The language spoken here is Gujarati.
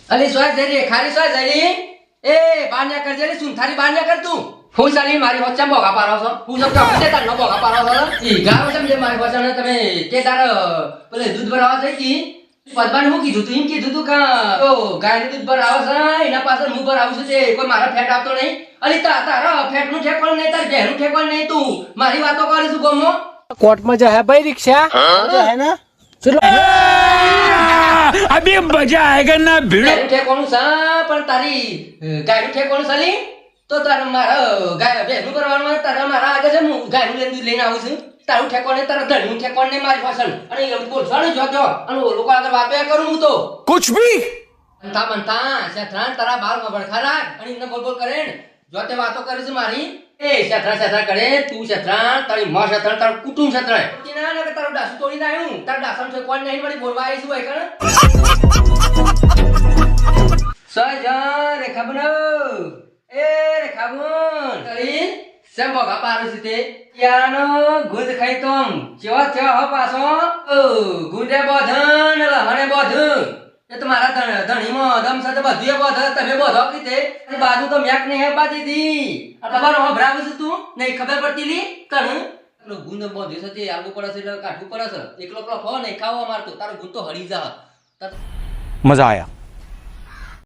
અલી સોય જરી ખાલી સોય જરી એ બાન્યા કરજે લે સુનથારી બાન્યા કર તું હું ચાલી મારી હોચા બોગા પારો છો હું સબ કે તાર ન બોગા પારો છો ઈ ગાવ સમજે મારી હોચા તમે કે તાર પેલે દૂધ ભરાવા જઈ કી પદબાન હું કીધું તું એમ કીધું તું કા તો ગાયનું દૂધ ભરાવ છે એના પાછળ હું ભરાવું છું તે કોઈ મારા ફેટ આપતો નહીં અલી તારા ફેટ નું ઠેકોણ નહીં તાર ઘેર નું ઠેકોણ નહીં તું મારી વાતો કરે છું ગમો કોર્ટમાં જા હે ભાઈ રિક્ષા જા હે ના ચલો अभी मजा आएगा ना भिड़ो ઠેકોણ છે પણ તારી ગાયનું ઠેકોણ ચાલી તો તારે મારા ગાય ભેગું કરવાનું તારા મારા આગળ છે હું ગાયનું લઈને આવું છું તારું ઠેકોણ ને તારા ધણનું ઠેકોણ ને મારી પાછળ અને એમ બોલશો ને જો અને લોકો આગળ વાતો કરું હું તો कुछ भी બનતા શેઠાણ તારા બાર વળખા રાખ અને એમને બોલ બોલ કરે ને જો તે વાતો કરે છે મારી એ શેઠા કરે તું શેઠાણ તારી માં શેઠાણ તારું કુટુંબ શેઠાણ ના ના તારું ડાસુ તોડી નાખ્યું તારું ડાસન ઠેકોણ નહીં મારી બોલવા આવી છું ભાઈ કણ સજ રેખા બનો એ રેખા બન કરી સેમ બોગા પારું છે તે યાનો ગુંદ ખાઈ તોમ ચેવા ચેવા હો પાછો ગુંદે બોધન લહણે બોધન એ તમારા ધણીમાં દમ સાથે બધું બોધ તમે બોધો કીતે બાજુ તો મેક નહીં હે બાજી દી આ તમારો હભરાવું છે તું નહીં ખબર પડતી લી કણ પેલો ગુંદ બોધ્યો છે તે આલુ પડે છે એટલે કાઠું પડે છે એકલો એકલો ફો નહીં ખાવા મારતો તારો ગુંદ તો હળી જા मजा आया